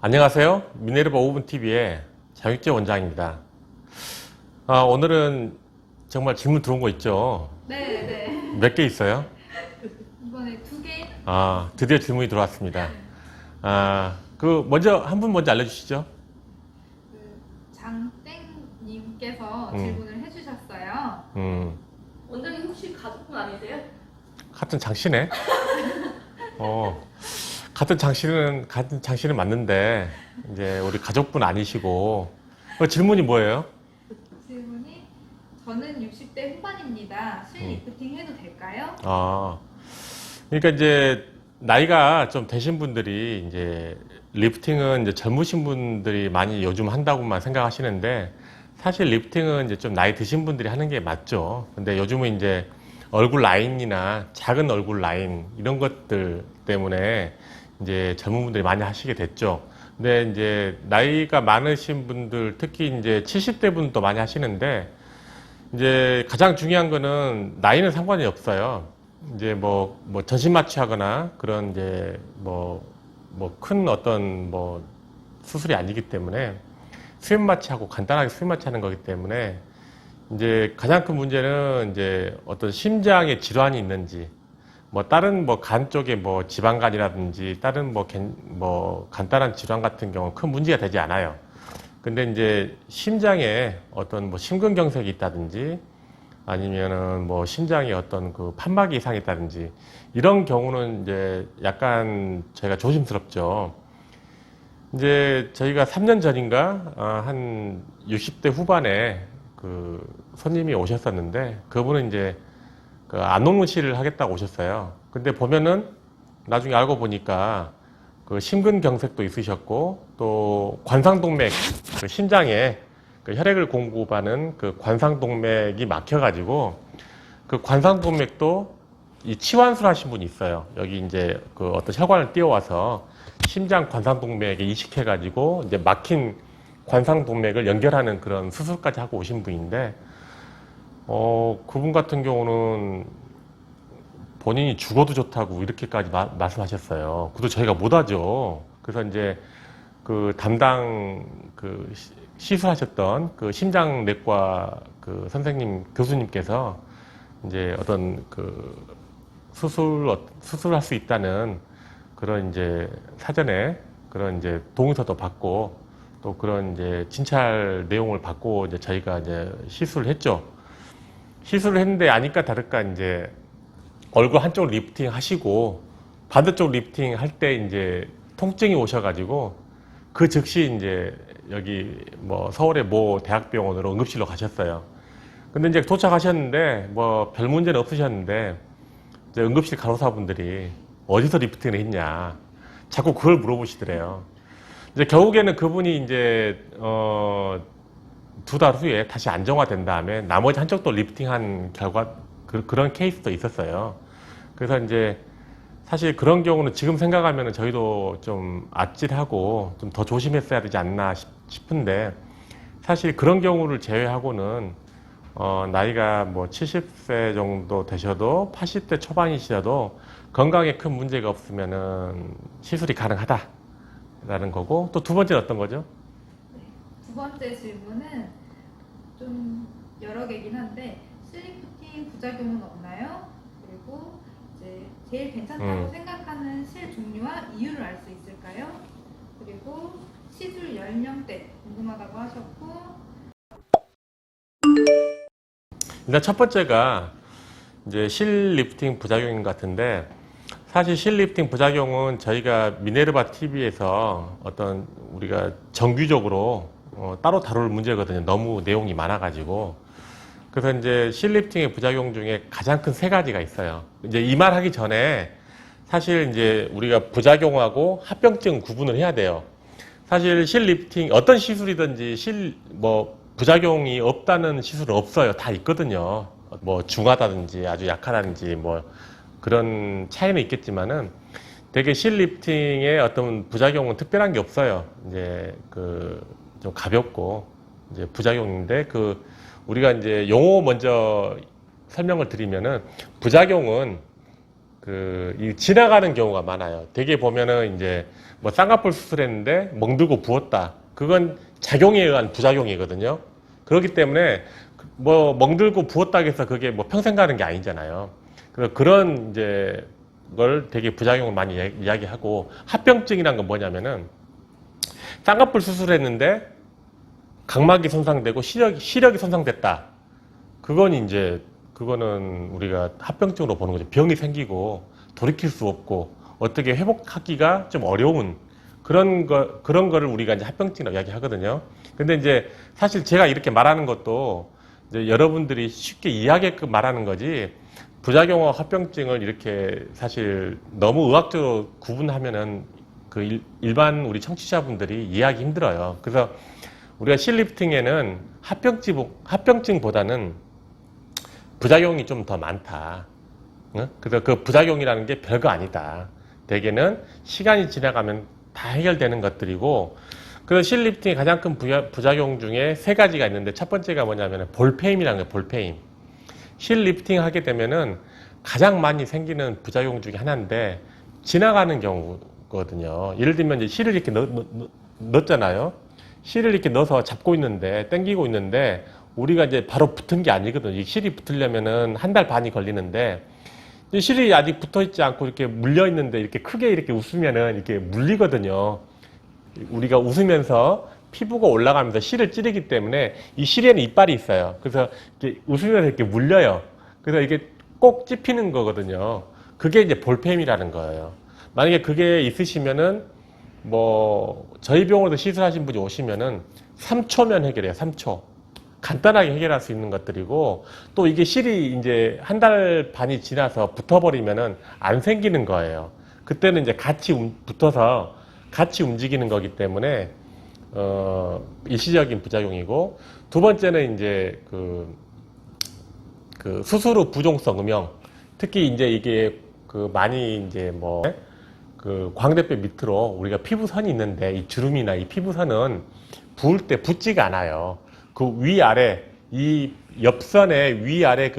안녕하세요. 미네르바 오븐TV의 장육재 원장입니다. 오늘은 정말 질문 들어온 거 있죠? 네. 몇 개 있어요? 이번에 2개. 드디어 질문이 들어왔습니다. 먼저, 한 분 먼저 알려주시죠. 장땡님께서 질문을 해주셨어요. 원장님 혹시 가족분 아니세요? 같은 장씨네. 같은 장씨는 맞는데, 이제 우리 가족분 아니시고, 질문이 뭐예요? 질문이 저는 60대 후반입니다. 실 리프팅 해도 될까요? 그러니까 이제 나이가 좀 되신 분들이 이제 리프팅은 이제 젊으신 분들이 많이 요즘 한다고만 생각하시는데 사실 리프팅은 이제 좀 나이 드신 분들이 하는 게 맞죠. 근데 요즘은 이제 얼굴 라인이나 작은 얼굴 라인 이런 것들 때문에 이제 젊은 분들이 많이 하시게 됐죠. 근데 이제 나이가 많으신 분들 특히 이제 70대 분도 많이 하시는데 이제 가장 중요한 거는 나이는 상관이 없어요. 이제 뭐 전신 마취하거나 그런 이제 큰 어떤 수술이 아니기 때문에 수면 마취하고 간단하게 수면 마취하는 거기 때문에 이제 가장 큰 문제는 이제 어떤 심장에 질환이 있는지 다른 간 쪽에 지방간이라든지 다른 간단한 질환 같은 경우는 큰 문제가 되지 않아요. 근데 이제 심장에 어떤 심근경색이 있다든지 아니면은 심장에 어떤 그 판막이 이상이 있다든지 이런 경우는 이제 약간 저희가 조심스럽죠. 이제 저희가 3년 전인가 한 60대 후반에 그 손님이 오셨었는데 그분은 이제 그 안농실을 하겠다고 오셨어요. 근데 보면은 나중에 알고 보니까 그 심근경색도 있으셨고 또 관상동맥 그 심장에 그 혈액을 공급하는 그 관상동맥이 막혀가지고 그 관상동맥도 이 치환술 하신 분이 있어요. 여기 이제 그 어떤 혈관을 띄워와서 심장 관상동맥에 이식해가지고 이제 막힌 관상동맥을 연결하는 그런 수술까지 하고 오신 분인데, 그분 같은 경우는 본인이 죽어도 좋다고 이렇게까지 말씀하셨어요. 그것도 저희가 못하죠. 그래서 이제 그 담당 그 시술하셨던 그 심장내과 그 선생님 교수님께서 이제 어떤 그 수술할 수 있다는 그런 이제 사전에 그런 이제 동의서도 받고 또 그런 이제 진찰 내용을 받고 이제 저희가 이제 시술을 했죠. 시술을 했는데 아니까 다를까 이제 얼굴 한쪽 리프팅 하시고 반대쪽 리프팅 할 때 이제 통증이 오셔가지고 그 즉시 이제 여기 서울의 모 대학병원으로 응급실로 가셨어요. 근데 이제 도착하셨는데 별 문제는 없으셨는데 이제 응급실 간호사분들이 어디서 리프팅을 했냐 자꾸 그걸 물어보시더래요. 이제 결국에는 그분이 이제 2달 후에 다시 안정화된 다음에 나머지 한쪽도 리프팅한 결과 그런 케이스도 있었어요. 그래서 이제 사실 그런 경우는 지금 생각하면 저희도 좀 아찔하고 좀 더 조심했어야 되지 않나 싶은데 사실 그런 경우를 제외하고는 나이가 70세 정도 되셔도 80대 초반이시라도 건강에 큰 문제가 없으면은 시술이 가능하다라는 거고 또 두 번째는 어떤 거죠? 네. 두 번째 질문은 좀 여러 개긴 한데 실리프팅 부작용은 없나요? 그리고 이제 제일 괜찮다고 생각하는 실 종류와 이유를 알 수 있을까요? 그리고 시술 연령대 궁금하다고 하셨고 일단 첫 번째가 이제 실 리프팅 부작용인 것 같은데 사실 실 리프팅 부작용은 저희가 미네르바 TV에서 어떤 우리가 정규적으로 따로 다룰 문제거든요. 너무 내용이 많아가지고. 그래서 이제 실 리프팅의 부작용 중에 가장 큰 세 가지가 있어요. 이제 이 말 하기 전에 사실 이제 우리가 부작용하고 합병증 구분을 해야 돼요. 사실 실 리프팅 어떤 시술이든지 부작용이 없다는 시술은 없어요. 다 있거든요. 중하다든지 아주 약하다든지 그런 차이는 있겠지만은 되게 실 리프팅의 어떤 부작용은 특별한 게 없어요. 이제 좀 가볍고 이제 부작용인데 우리가 이제 용어 먼저 설명을 드리면은 부작용은 이 지나가는 경우가 많아요. 되게 보면은 이제 뭐 쌍꺼풀 수술했는데 멍들고 부었다. 그건 작용에 의한 부작용이거든요. 그렇기 때문에 뭐 멍들고 부었다고 해서 그게 뭐 평생 가는 게 아니잖아요. 그래서 그런 이제 걸 되게 부작용을 많이 이야기하고, 합병증이란 건 뭐냐면은 쌍꺼풀 수술했는데 각막이 손상되고 시력이 손상됐다. 그거는 우리가 합병증으로 보는 거죠. 병이 생기고 돌이킬 수 없고 어떻게 회복하기가 좀 어려운 그런 거를 우리가 이제 합병증이라고 이야기하거든요. 근데 이제 사실 제가 이렇게 말하는 것도 이제 여러분들이 쉽게 이해하게끔 말하는 거지, 부작용과 합병증을 이렇게 사실 너무 의학적으로 구분하면은 일반 우리 청취자분들이 이해하기 힘들어요. 그래서 우리가 실리프팅에는 합병증보다는 부작용이 좀 더 많다. 그래서 그 부작용이라는 게 별거 아니다. 대개는 시간이 지나가면 다 해결되는 것들이고, 그래서 실리프팅의 가장 큰 부작용 중에 세 가지가 있는데, 첫 번째가 뭐냐면 볼페임이라는 거예요. 볼페임. 실리프팅 하게 되면은 가장 많이 생기는 부작용 중에 하나인데, 지나가는 경우거든요. 예를 들면 이제 실을 이렇게 넣었잖아요. 실을 이렇게 넣어서 잡고 있는데, 당기고 있는데, 우리가 이제 바로 붙은 게 아니거든요. 이 실이 붙으려면은 한 달 반이 걸리는데, 실이 아직 붙어 있지 않고 이렇게 물려 있는데, 이렇게 크게 이렇게 웃으면은 이렇게 물리거든요. 우리가 웃으면서 피부가 올라가면서 실을 찌르기 때문에 이 실에는 이빨이 있어요. 그래서 이렇게 웃으면서 이렇게 물려요. 그래서 이게 꼭 찝히는 거거든요. 그게 이제 볼펜이라는 거예요. 만약에 그게 있으시면은 뭐 저희 병원에서 시술하신 분이 오시면은 3초면 해결해요. 3초. 간단하게 해결할 수 있는 것들이고, 또 이게 실이 이제 한 달 반이 지나서 붙어버리면은 안 생기는 거예요. 그때는 이제 같이 붙어서 같이 움직이는 거기 때문에 일시적인 부작용이고, 두 번째는 이제 그 수술 후 부종성 음영, 특히 이제 이게 많이 이제 뭐 광대뼈 밑으로 우리가 피부선이 있는데, 이 주름이나 이 피부선은 부을 때 붙지가 않아요. 그 위아래, 이 옆선의 위아래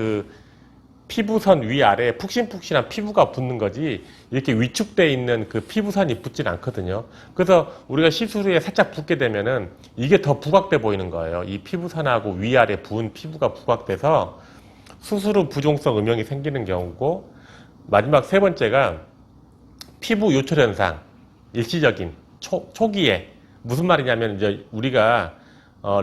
피부선 위아래 푹신푹신한 피부가 붙는 거지, 이렇게 위축되어 있는 그 피부선이 붙진 않거든요. 그래서 우리가 시술 후에 살짝 붓게 되면은 이게 더 부각돼 보이는 거예요. 이 피부선하고 위아래 부은 피부가 부각돼서 수술 후 부종성 음영이 생기는 경우고, 마지막 세 번째가 피부 요철 현상, 일시적인 초기에. 무슨 말이냐면, 이제 우리가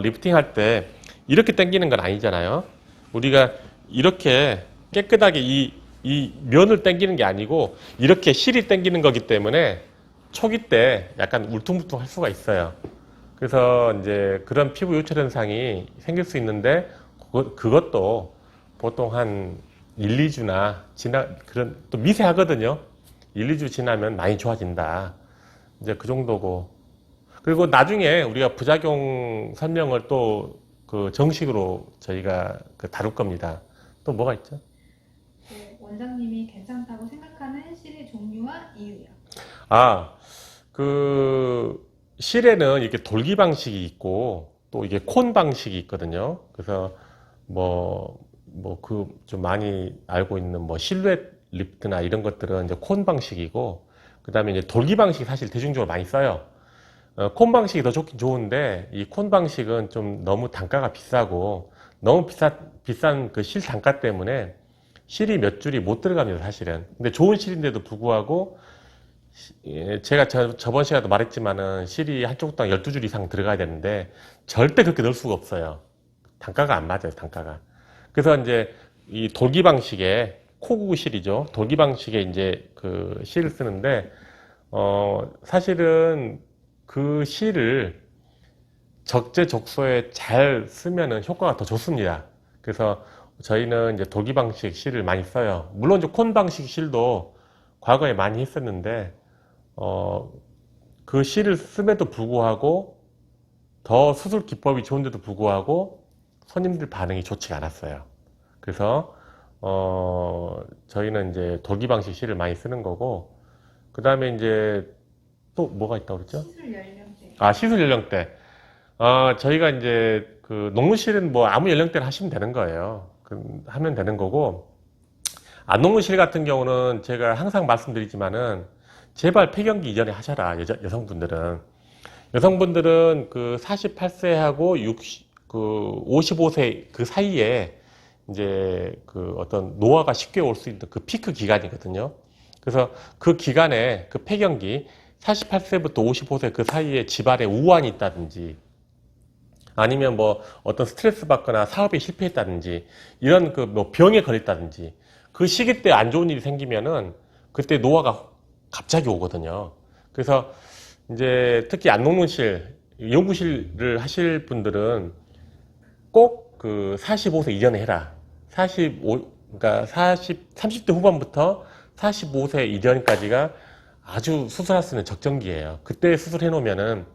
리프팅 할 때 이렇게 당기는 건 아니잖아요. 우리가 이렇게 깨끗하게 이 면을 당기는 게 아니고 이렇게 실이 당기는 거기 때문에 초기 때 약간 울퉁불퉁 할 수가 있어요. 그래서 이제 그런 피부 요철 현상이 생길 수 있는데, 그것도 보통 한 1, 2주나 그런 또 미세하거든요. 1, 2주 지나면 많이 좋아진다. 이제 그 정도고. 그리고 나중에 우리가 부작용 설명을 또 정식으로 저희가 다룰 겁니다. 또 뭐가 있죠? 네, 원장님이 괜찮다고 생각하는 실의 종류와 이유요. 실에는 이렇게 돌기 방식이 있고, 또 이게 콘 방식이 있거든요. 그래서 좀 많이 알고 있는 실루엣 리프트나 이런 것들은 이제 콘 방식이고, 그 다음에 이제 돌기 방식이 사실 대중적으로 많이 써요. 콘 방식이 더 좋긴 좋은데, 이 콘 방식은 좀 너무 단가가 비싸고, 너무 비싼 그 실 단가 때문에 실이 몇 줄이 못 들어갑니다, 사실은. 근데 좋은 실인데도 불구하고, 제가 저번 시간에도 말했지만은 실이 한쪽당 12줄 이상 들어가야 되는데, 절대 그렇게 넣을 수가 없어요. 단가가 안 맞아요, 단가가. 그래서 이제 이 돌기 방식의 코구구 실이죠. 돌기 방식의 이제 실을 쓰는데, 사실은 그 실을 적재적소에 잘 쓰면은 효과가 더 좋습니다. 그래서 저희는 이제 돌기 방식 실을 많이 써요. 물론 이제 콘 방식 실도 과거에 많이 했었는데, 그 실을 씀에도 불구하고 더 수술 기법이 좋은데도 불구하고 손님들 반응이 좋지가 않았어요. 그래서 저희는 이제 돌기 방식 실을 많이 쓰는 거고, 그 다음에 이제 또 뭐가 있다고 그랬죠? 시술 연령대. 시술 연령대. 저희가 이제 녹무실은 뭐 아무 연령대를 하시면 되는 거예요. 하면 되는 거고, 안농실 같은 경우는 제가 항상 말씀드리지만은 제발 폐경기 이전에 하셔라. 여성분들은. 여성분들은 그 48세하고 55세 그 사이에 이제 그 어떤 노화가 쉽게 올 수 있는 그 피크 기간이거든요. 그래서 그 기간에 그 폐경기 48세부터 55세 그 사이에 집안에 우환이 있다든지 아니면 뭐 어떤 스트레스 받거나 사업에 실패했다든지 이런 그 뭐 병에 걸렸다든지 그 시기 때 안 좋은 일이 생기면은 그때 노화가 갑자기 오거든요. 그래서 이제 특히 안농실 연구실을 하실 분들은 꼭 그 45세 이전에 해라. 30대 후반부터 45세 이전까지가 아주 수술할 수 있는 적정기예요. 그때 수술해 놓으면은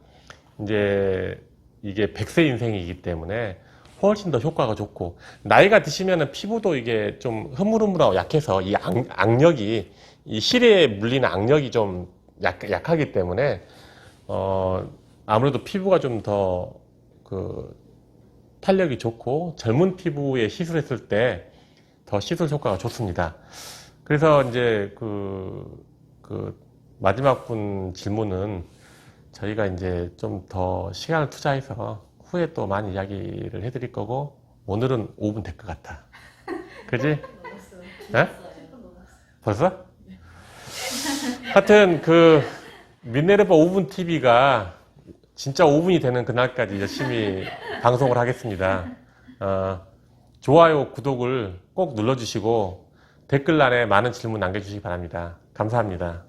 이제 이게 100세 인생이기 때문에 훨씬 더 효과가 좋고, 나이가 드시면은 피부도 이게 좀 흐물흐물하고 약해서 이 악력이, 이 실에 물리는 악력이 좀 약하기 때문에 아무래도 피부가 좀 더 탄력이 좋고 젊은 피부에 시술했을 때 더 시술 효과가 좋습니다. 그래서 이제 마지막 분 질문은 저희가 이제 좀 더 시간을 투자해서 후에 또 많이 이야기를 해드릴 거고, 오늘은 5분 될 것 같아. 그지? 네? 벌써? 하여튼 민네르바 5분 TV가 진짜 5분이 되는 그날까지 열심히 방송을 하겠습니다. 좋아요, 구독을 꼭 눌러주시고 댓글란에 많은 질문 남겨주시기 바랍니다. 감사합니다.